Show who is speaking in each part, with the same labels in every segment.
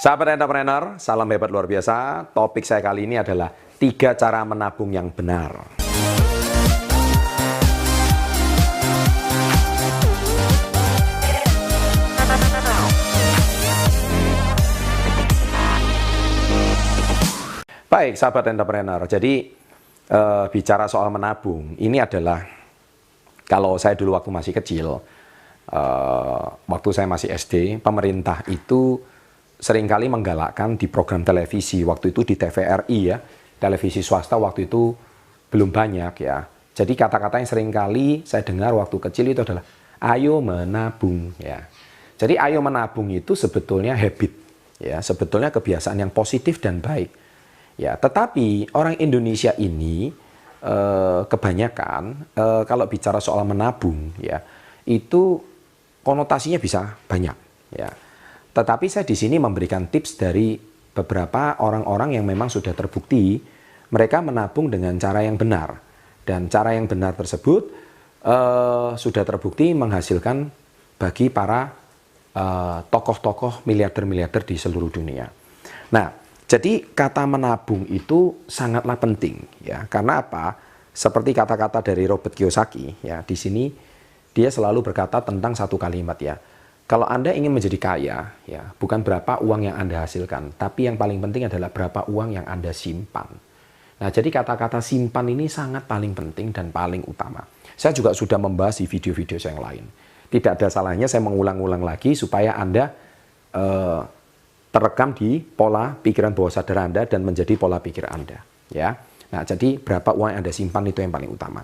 Speaker 1: Sahabat entrepreneur, salam hebat luar biasa. Topik saya kali ini adalah 3 cara menabung yang benar. Baik, sahabat entrepreneur. Jadi, bicara soal menabung, ini adalah kalau saya dulu waktu masih kecil, waktu saya masih SD, pemerintah itu seringkali menggalakkan di program televisi, waktu itu di TVRI ya, televisi swasta waktu itu belum banyak ya. Jadi kata-kata yang seringkali saya dengar waktu kecil itu adalah ayo menabung ya. Jadi ayo menabung itu sebetulnya habit ya, sebetulnya kebiasaan yang positif dan baik ya. Tetapi orang Indonesia ini kebanyakan kalau bicara soal menabung ya, itu konotasinya bisa banyak ya. Tetapi saya di sini memberikan tips dari beberapa orang-orang yang memang sudah terbukti mereka menabung dengan cara yang benar. Dan cara yang benar tersebut sudah terbukti menghasilkan bagi para tokoh-tokoh miliarder-miliarder di seluruh dunia. Nah, jadi kata menabung itu sangatlah penting ya. Karena apa? Seperti kata-kata dari Robert Kiyosaki ya, di sini dia selalu berkata tentang satu kalimat ya. Kalau Anda ingin menjadi kaya, ya, bukan berapa uang yang Anda hasilkan, tapi yang paling penting adalah berapa uang yang Anda simpan. Nah, jadi kata-kata simpan ini sangat paling penting dan paling utama. Saya juga sudah membahas di video-video saya yang lain. Tidak ada salahnya saya mengulang-ulang lagi supaya Anda terekam di pola pikiran bawah sadar Anda dan menjadi pola pikir Anda. Ya. Nah, jadi berapa uang yang Anda simpan itu yang paling utama.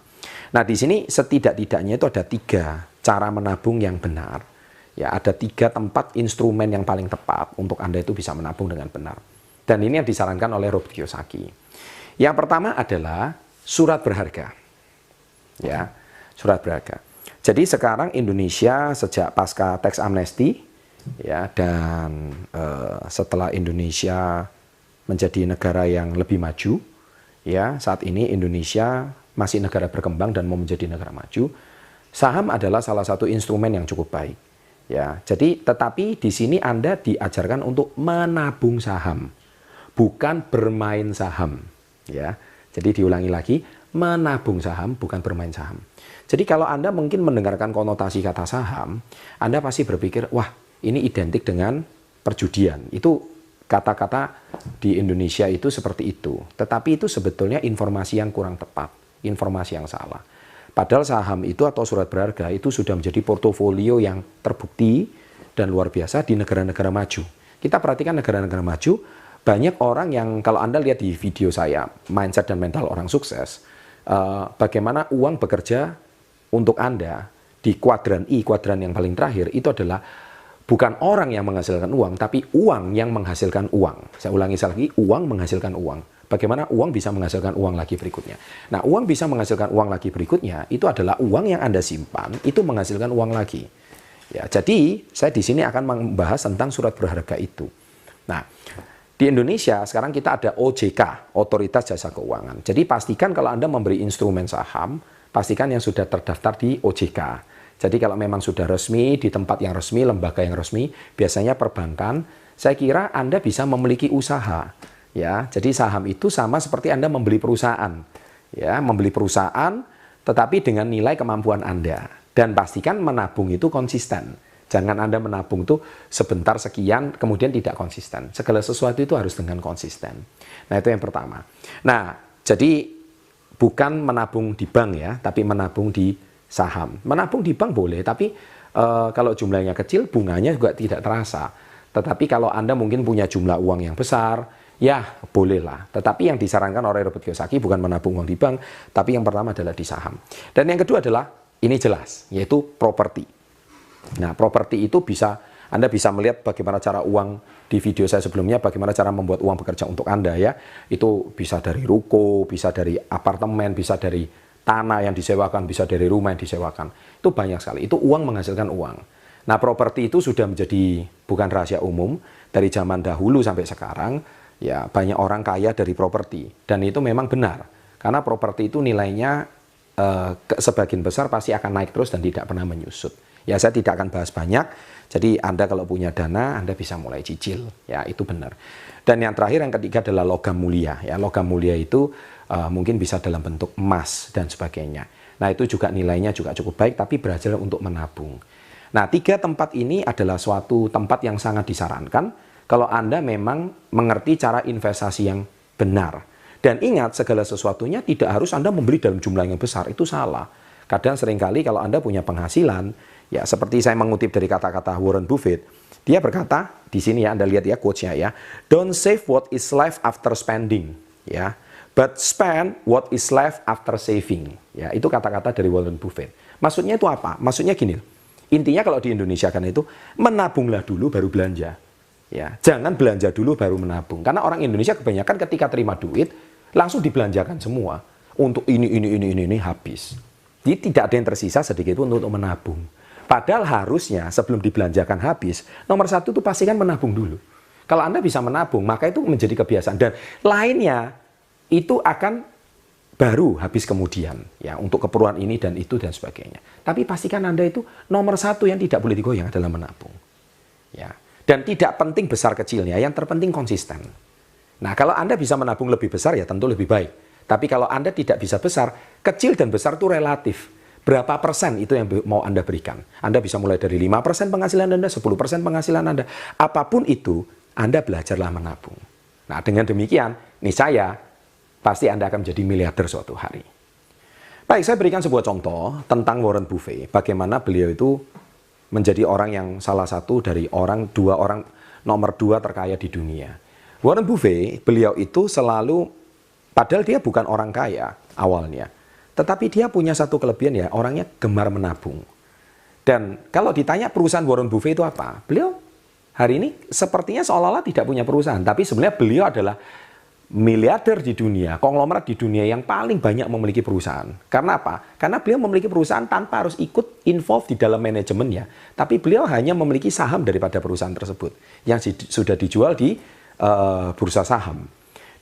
Speaker 1: Nah, di sini setidak-tidaknya itu ada 3 cara menabung yang benar. Ya, ada 3 tempat instrumen yang paling tepat untuk Anda itu bisa menabung dengan benar. Dan ini yang disarankan oleh Robert Kiyosaki. Yang pertama adalah surat berharga. Ya, surat berharga. Jadi sekarang Indonesia sejak pasca tax amnesty ya, dan setelah Indonesia menjadi negara yang lebih maju, ya, saat ini Indonesia masih negara berkembang dan mau menjadi negara maju. Saham adalah salah satu instrumen yang cukup baik. Ya, jadi tetapi di sini Anda diajarkan untuk menabung saham, bukan bermain saham. Ya, jadi diulangi lagi, menabung saham bukan bermain saham. Jadi kalau Anda mungkin mendengarkan konotasi kata saham, Anda pasti berpikir, wah ini identik dengan perjudian. Itu kata-kata di Indonesia itu seperti itu. Tetapi itu sebetulnya informasi yang kurang tepat, informasi yang salah. Padahal saham itu atau surat berharga itu sudah menjadi portofolio yang terbukti dan luar biasa di negara-negara maju. Kita perhatikan negara-negara maju, banyak orang yang kalau Anda lihat di video saya, mindset dan mental orang sukses, bagaimana uang bekerja untuk Anda di kuadran I, kuadran yang paling terakhir, itu adalah bukan orang yang menghasilkan uang, tapi uang yang menghasilkan uang. Saya ulangi lagi, uang menghasilkan uang. Bagaimana uang bisa menghasilkan uang lagi berikutnya. Nah, uang bisa menghasilkan uang lagi berikutnya, itu adalah uang yang Anda simpan, itu menghasilkan uang lagi. Ya, jadi, saya di sini akan membahas tentang surat berharga itu. Nah, di Indonesia sekarang kita ada OJK, Otoritas Jasa Keuangan. Jadi, pastikan kalau Anda memberi instrumen saham, pastikan yang sudah terdaftar di OJK. Jadi, kalau memang sudah resmi, di tempat yang resmi, lembaga yang resmi, biasanya perbankan, saya kira Anda bisa memiliki usaha. Ya, jadi saham itu sama seperti Anda membeli perusahaan. Ya, membeli perusahaan tetapi dengan nilai kemampuan Anda. Dan pastikan menabung itu konsisten. Jangan Anda menabung itu sebentar sekian kemudian tidak konsisten. Segala sesuatu itu harus dengan konsisten. Nah, itu yang pertama. Nah, jadi bukan menabung di bank ya, tapi menabung di saham. Menabung di bank boleh, tapi kalau jumlahnya kecil bunganya juga tidak terasa. Tetapi kalau Anda mungkin punya jumlah uang yang besar, ya, bolehlah. Tetapi yang disarankan oleh Robert Kiyosaki bukan menabung uang di bank, tapi yang pertama adalah di saham. Dan yang kedua adalah, ini jelas, yaitu properti. Nah, properti itu bisa, Anda bisa melihat bagaimana cara uang di video saya sebelumnya, bagaimana cara membuat uang bekerja untuk Anda ya. Itu bisa dari ruko, bisa dari apartemen, bisa dari tanah yang disewakan, bisa dari rumah yang disewakan. Itu banyak sekali, itu uang menghasilkan uang. Nah, properti itu sudah menjadi bukan rahasia umum, dari zaman dahulu sampai sekarang, ya, banyak orang kaya dari properti, dan itu memang benar karena properti itu nilainya sebagian besar pasti akan naik terus dan tidak pernah menyusut. Ya, saya tidak akan bahas banyak, Jadi Anda kalau punya dana, Anda bisa mulai cicil, ya itu benar. Dan yang terakhir, yang ketiga adalah logam mulia. Ya, logam mulia itu mungkin bisa dalam bentuk emas dan sebagainya. Nah itu juga nilainya juga cukup baik, tapi belajar untuk menabung. Nah 3 tempat ini adalah suatu tempat yang sangat disarankan kalau Anda memang mengerti cara investasi yang benar. Dan ingat, segala sesuatunya tidak harus Anda membeli dalam jumlah yang besar, itu salah. Kadang seringkali kalau Anda punya penghasilan, ya seperti saya mengutip dari kata-kata Warren Buffett, dia berkata, di sini ya Anda lihat ya quotes-nya ya, "Don't save what is left after spending," ya, "but spend what is left after saving." Ya, itu kata-kata dari Warren Buffett. Maksudnya itu apa? Maksudnya gini, intinya kalau di Indonesia kan itu, menabunglah dulu baru belanja. Ya, jangan belanja dulu baru menabung. Karena orang Indonesia kebanyakan ketika terima duit, langsung dibelanjakan semua. Untuk ini habis. Jadi tidak ada yang tersisa sedikit pun untuk menabung. Padahal harusnya sebelum dibelanjakan habis, nomor 1 itu pastikan menabung dulu. Kalau Anda bisa menabung, maka itu menjadi kebiasaan. Dan lainnya itu akan baru habis kemudian. Ya, untuk keperluan ini dan itu dan sebagainya. Tapi pastikan Anda itu nomor 1 yang tidak boleh digoyang adalah menabung. Ya. Dan tidak penting besar kecilnya, yang terpenting konsisten. Nah, kalau Anda bisa menabung lebih besar ya tentu lebih baik. Tapi kalau Anda tidak bisa besar, kecil dan besar itu relatif. Berapa persen itu yang mau Anda berikan? Anda bisa mulai dari 5% penghasilan Anda, 10% penghasilan Anda. Apapun itu, Anda belajarlah menabung. Nah, dengan demikian, niscaya pasti Anda akan menjadi miliarder suatu hari. Baik, saya berikan sebuah contoh tentang Warren Buffett. Bagaimana beliau itu menjadi orang yang salah satu dari nomor 2 terkaya di dunia. Warren Buffett, beliau itu selalu, padahal dia bukan orang kaya awalnya, tetapi dia punya satu kelebihan ya, orangnya gemar menabung. Dan kalau ditanya perusahaan Warren Buffett itu apa? Beliau hari ini sepertinya seolah-olah tidak punya perusahaan, tapi sebenarnya beliau adalah miliarder di dunia, konglomerat di dunia yang paling banyak memiliki perusahaan. Karena apa? Karena beliau memiliki perusahaan tanpa harus ikut involve di dalam manajemennya. Tapi beliau hanya memiliki saham daripada perusahaan tersebut yang sudah dijual di bursa saham.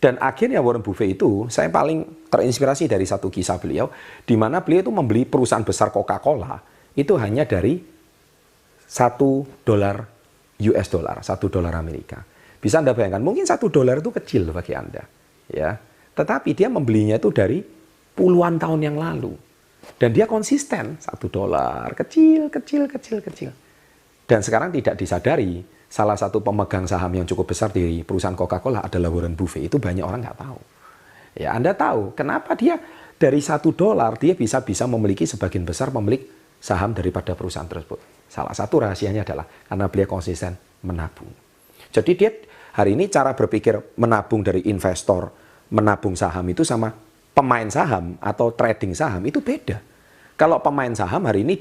Speaker 1: Dan akhirnya Warren Buffett itu, saya paling terinspirasi dari satu kisah beliau, di mana beliau itu membeli perusahaan besar Coca-Cola, itu hanya dari $1 US, $1 Amerika. Bisa Anda bayangkan, mungkin $1 itu kecil bagi Anda. Ya. Tetapi dia membelinya itu dari puluhan tahun yang lalu. Dan dia konsisten, $1, kecil. Dan sekarang tidak disadari, salah satu pemegang saham yang cukup besar di perusahaan Coca-Cola adalah Warren Buffett. Itu banyak orang nggak tahu. Ya, Anda tahu, kenapa dia dari $1, dia bisa memiliki sebagian besar pemilik saham daripada perusahaan tersebut. Salah satu rahasianya adalah karena beliau konsisten menabung. Jadi dia hari ini cara berpikir menabung dari investor, menabung saham itu sama pemain saham atau trading saham itu beda. Kalau pemain saham hari ini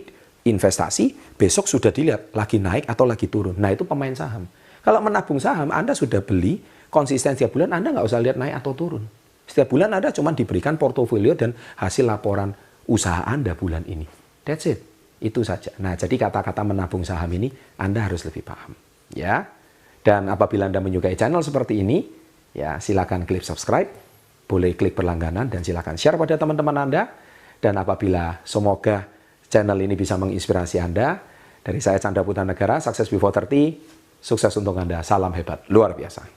Speaker 1: investasi, besok sudah dilihat lagi naik atau lagi turun. Nah itu pemain saham. Kalau menabung saham, Anda sudah beli, konsisten setiap bulan, Anda nggak usah lihat naik atau turun. Setiap bulan Anda cuma diberikan portofolio dan hasil laporan usaha Anda bulan ini. That's it. Itu saja. Nah jadi kata-kata menabung saham ini, Anda harus lebih paham. Ya. Dan apabila Anda menyukai channel seperti ini, ya silakan klik subscribe, boleh klik berlangganan, dan silakan share pada teman-teman Anda. Dan apabila semoga channel ini bisa menginspirasi Anda, dari saya Chandra Putra Negara, Success Before 30, sukses untuk Anda, salam hebat, luar biasa.